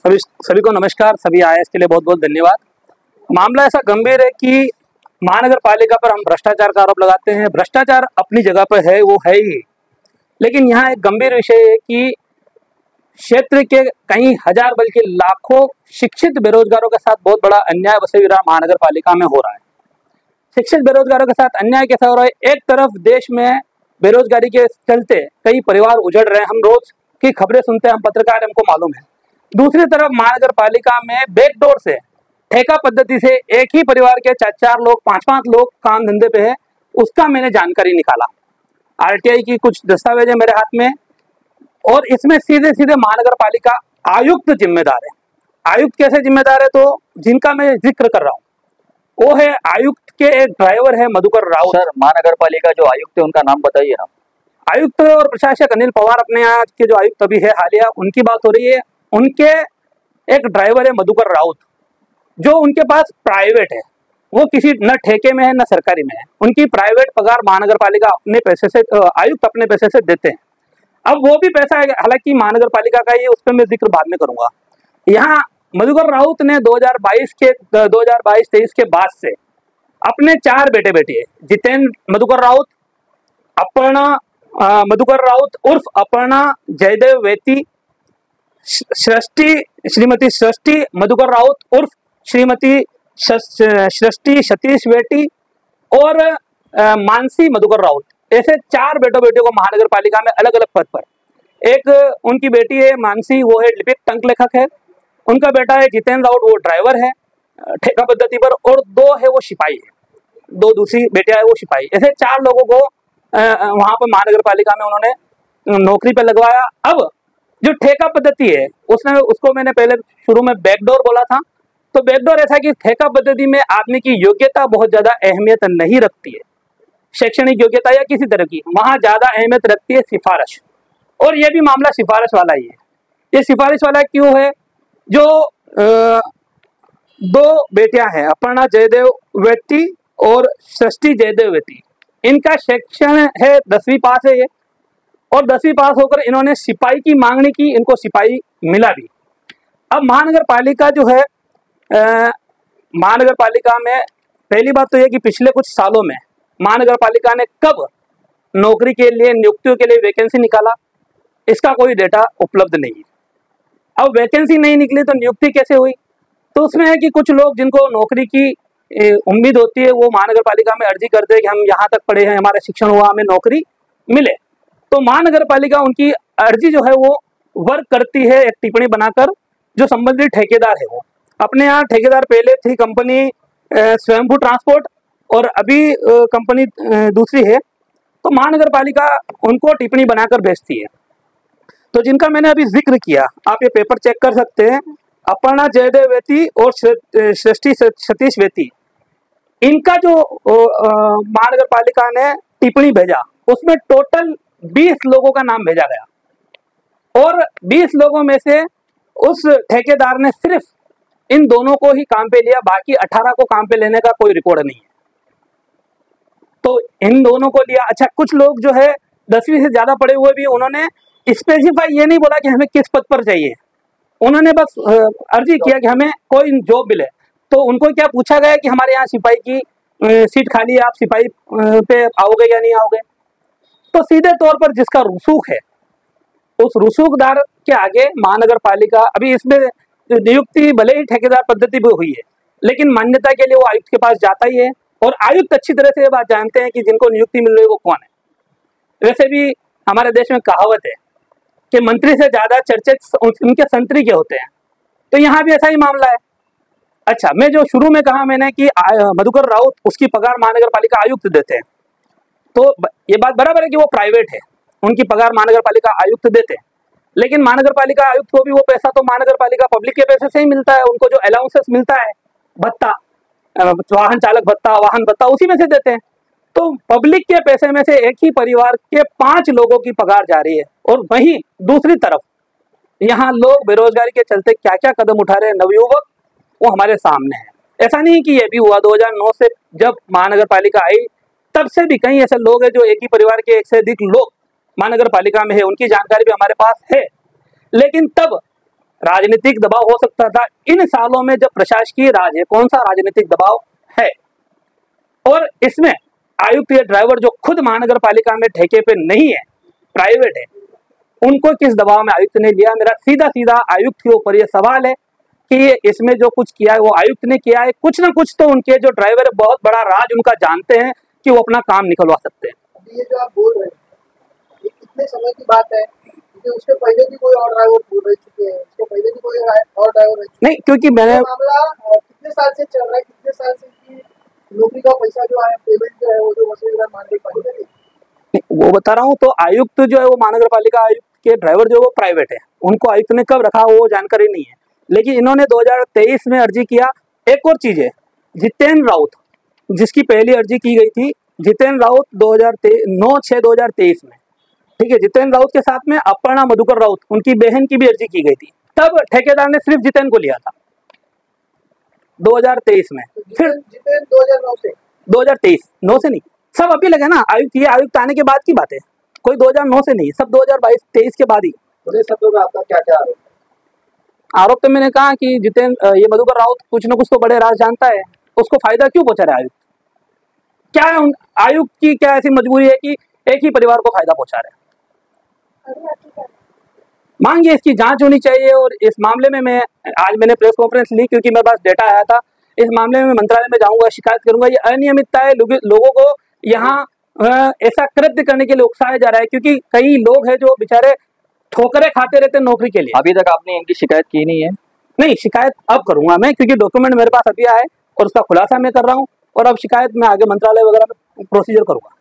सभी को नमस्कार। सभी आए इसके लिए बहुत बहुत धन्यवाद। मामला ऐसा गंभीर है कि महानगर पालिका पर हम भ्रष्टाचार का आरोप लगाते हैं। भ्रष्टाचार अपनी जगह पर है, वो है ही, लेकिन यहाँ एक गंभीर विषय है कि क्षेत्र के कई हजार बल्कि लाखों शिक्षित बेरोजगारों के साथ बहुत बड़ा अन्याय वसुंधरा महानगर पालिका में हो रहा है। शिक्षित बेरोजगारों के साथ अन्याय कैसा हो रहा है? एक तरफ देश में बेरोजगारी के चलते कई परिवार उजड़ रहे हैं, हम रोज की खबरें सुनते हैं, हम पत्रकार, हमको मालूम है। दूसरी तरफ महानगर पालिका में बैकडोर से ठेका पद्धति से एक ही परिवार के 4-4 लोग, 5-5 लोग काम धंधे पे है, उसका मैंने जानकारी निकाला। आरटीआई की कुछ दस्तावेज है मेरे हाथ में, और इसमें सीधे सीधे महानगर पालिका आयुक्त जिम्मेदार है। आयुक्त कैसे जिम्मेदार है? तो जिनका मैं जिक्र कर रहा हूँ वो है आयुक्त के एक ड्राइवर है मधुकर राउत। सर, महानगर पालिका जो आयुक्त है उनका नाम बताइए ना। आयुक्त और प्रशासक अनिल पवार अपने यहाँ के जो आयुक्त अभी है हालिया, उनकी बात हो रही है। उनके एक ड्राइवर है मधुकर राउत, जो उनके पास प्राइवेट है, वो किसी न ठेके में है न सरकारी में है। उनकी प्राइवेट पगार महानगर पालिका अपने पैसे से, आयुक्त अपने पैसे से देते हैं। अब वो भी पैसा है, हालांकि महानगर पालिका का ही, उस पर मैं जिक्र बाद में करूंगा। यहाँ मधुकर राउत ने 2022-23 के बाद से अपने 4 बेटे बेटी है, जितेंद्र मधुकर राउत, अपर्णा मधुकर राउत उर्फ अपर्णा जयदेव वेती, श्रीमती सृष्टि मधुकर राउत उर्फ श्रीमती सृष्टि सतीश वेटी, और मानसी मधुकर राउत। ऐसे 4 बेटों बेटियों को महानगर पालिका में अलग अलग पद पर। एक उनकी बेटी है मानसी, वो है लिपिक टंक लेखक है। उनका बेटा है जितेंद्र राउत, वो ड्राइवर है ठेका पद्धति पर, और 2 है वो सिपाही है, 2 दूसरी बेटियां है वो सिपाही। ऐसे 4 लोगों को वहां पर महानगर पालिका में उन्होंने नौकरी पे लगवाया। अब जो ठेका पद्धति है उसको मैंने पहले शुरू में बैकडोर बोला था। तो बैकडोर ऐसा कि ठेका पद्धति में आदमी की योग्यता बहुत ज्यादा अहमियत नहीं रखती है, शैक्षणिक योग्यता या किसी तरह की, वहां ज्यादा अहमियत रखती है सिफारिश। और ये भी मामला सिफारिश वाला ही है। ये सिफारिश वाला क्यों है? जो 2 बेटियां हैं, अपर्णा जयदेव वेटी और सृष्टि जयदेव वेटी, इनका शिक्षण है 10वीं पास है ये, और 10वीं पास होकर इन्होंने सिपाही की मांगनी की, इनको सिपाही मिला भी। अब महानगर पालिका जो है, महानगर पालिका में पहली बात तो यह कि पिछले कुछ सालों में महानगर पालिका ने कब नौकरी के लिए, नियुक्तियों के लिए वैकेंसी निकाला, इसका कोई डेटा उपलब्ध नहीं है। अब वैकेंसी नहीं निकली तो नियुक्ति कैसे हुई? तो उसमें है कि कुछ लोग जिनको नौकरी की उम्मीद होती है, वो महानगर पालिका में अर्जी करते हैं कि हम यहाँ तक पढ़े हैं, हमारा शिक्षण हुआ, हमें नौकरी मिले। तो महानगर पालिका उनकी अर्जी जो है वो वर्क करती है एक टिप्पणी बनाकर। जो संबंधित ठेकेदार है, वो अपने यहाँ ठेकेदार पहले थी कंपनी स्वयंभू ट्रांसपोर्ट, और अभी कंपनी दूसरी है। तो महानगर पालिका उनको टिप्पणी बनाकर भेजती है। तो जिनका मैंने अभी जिक्र किया, आप ये पेपर चेक कर सकते हैं, अपर्णा जयदेव वेती और सृष्टि सतीश वेती, इनका जो महानगर पालिका ने टिप्पणी भेजा, उसमें टोटल 20 लोगों का नाम भेजा गया, और 20 लोगों में से उस ठेकेदार ने सिर्फ इन दोनों को ही काम पे लिया, बाकी 18 को काम पे लेने का कोई रिकॉर्ड नहीं है। तो इन दोनों को लिया। अच्छा, कुछ लोग जो है 10वीं से ज्यादा पढ़े हुए भी, उन्होंने स्पेसिफाई ये नहीं बोला कि हमें किस पद पर चाहिए, उन्होंने बस अर्जी किया कि हमें कोई जॉब मिले। तो उनको क्या पूछा गया कि हमारे यहाँ सिपाही की सीट खाली है, आप सिपाही पे आओगे या नहीं आओगे? तो सीधे तौर पर जिसका रुसूख है, उस रुसूखदार के आगे महानगर पालिका, अभी इसमें नियुक्ति भले ही ठेकेदार पद्धति भी हुई है, लेकिन मान्यता के लिए वो आयुक्त के पास जाता ही है, और आयुक्त अच्छी तरह से ये बात जानते हैं कि जिनको नियुक्ति मिल रही है वो कौन है। वैसे भी हमारे देश में कहावत है कि मंत्री से ज्यादा चर्चित उनके संतरी के होते हैं, तो यहाँ भी ऐसा ही मामला है। अच्छा, मैं जो शुरू में कहा मैंने कि मधुकर राउत, उसकी पगार महानगर पालिका आयुक्त देते हैं, तो ये बात बराबर है कि वो प्राइवेट है, उनकी पगार महानगर पालिका आयुक्त देते हैं, लेकिन महानगर पालिका आयुक्त को भी वो पैसा तो महानगर पालिका पब्लिक के पैसे से ही मिलता है। उनको जो अलाउंसेस मिलता है, भत्ता, वाहन चालक भत्ता, वाहन भत्ता, उसी में से देते हैं। तो पब्लिक के पैसे में से एक ही परिवार के 5 लोगों की पगार जा रही है, और वहीं दूसरी तरफ यहाँ लोग बेरोजगारी के चलते क्या क्या कदम उठा रहे हैं नवयुवक, वो हमारे सामने है। ऐसा नहीं कि ये भी हुआ, 2009 से जब महानगर पालिका आई तब से भी कई ऐसे लोग हैं जो एक ही परिवार के 1 से अधिक लोग महानगर पालिका में है, उनकी जानकारी भी हमारे पास है। लेकिन तब राजनीतिक दबाव हो सकता था। इन सालों में जब प्रशासकीय राज है, कौन सा राजनीतिक दबाव है? और इसमें आयुक्त या ड्राइवर जो खुद महानगर पालिका में ठेके पे नहीं है, प्राइवेट है, उनको किस दबाव में आयुक्त ने लिया? मेरा सीधा सीधा आयुक्त के ऊपर ये सवाल है कि ये इसमें जो कुछ किया है वो आयुक्त ने किया है। कुछ ना कुछ तो उनके जो ड्राइवर है बहुत बड़ा राज उनका जानते हैं कि वो अपना काम निकलवा सकते हैं। ये जो आप बोल रहे हैं ये कितने समय की बात है? क्योंकि उसके पहले भी कोई और ड्राइवर बोल रह चुके हैं, उसके पहले भी कोई और ड्राइवर रह चुके हैं। नहीं, क्योंकि मैंने मामला कितने साल से चल रहा है, कितने साल से की नौकरी का पैसा जो है, पेमेंट जो है वो जो वसूल रहा महानगर पालिका ने? वो बता रहा हूँ। तो आयुक्त जो है वो महानगर पालिका आयुक्त के ड्राइवर जो है वो प्राइवेट है, उनको आयुक्त ने कब रखा वो जानकारी नहीं है। लेकिन इन्होंने 2023 में अर्जी किया। एक और चीज है, जितेंद्र राउत जिसकी पहली अर्जी की गई थी, जितेंद्र राउत 9/6/2023 में, ठीक है, जितेंद्र राउत के साथ में अपर्णा मधुकर राउत उनकी बहन की भी अर्जी की गई थी। तब ठेकेदार ने सिर्फ जितेंद्र को लिया था 2023 में। फिर 2009 से 2023, 9 से नहीं, सब अभी लगे ना। आयुक्त ये आयुक्त आने के बाद की बात है, कोई 2009 से नहीं, सब 2022-23 के बाद ही। पूरे शब्दों में आपका क्या क्या आरोप? आरोप तो मैंने कहा कि जितेंद्र ये मधुकर राउत कुछ ना कुछ तो बड़े राज जानता है, उसको फायदा क्यों पहुंचा रहा है आयुक्त? क्या है आयुक्त की क्या ऐसी मजबूरी है कि एक ही परिवार को फायदा पहुंचा रहे हैं? मांगिए, इसकी जांच होनी चाहिए। और इस मामले में मैंने प्रेस कॉन्फ्रेंस ली क्योंकि मेरे पास डेटा आया था। इस मामले में मंत्रालय में जाऊंगा, शिकायत करूंगा। ये अनियमितता है, लोगों को यहाँ ऐसा कृत्य करने के लिए उकसाया जा रहा है क्योंकि कई लोग हैं जो बेचारे ठोकरें खाते रहते हैं नौकरी के लिए। अभी तक आपने इनकी शिकायत की नहीं है? नहीं, शिकायत अब करूंगा मैं, क्योंकि डॉक्यूमेंट मेरे पास अभी आए और उसका खुलासा मैं कर रहा हूँ। और अब शिकायत मैं आगे मंत्रालय वगैरह में प्रोसीजर करूंगा।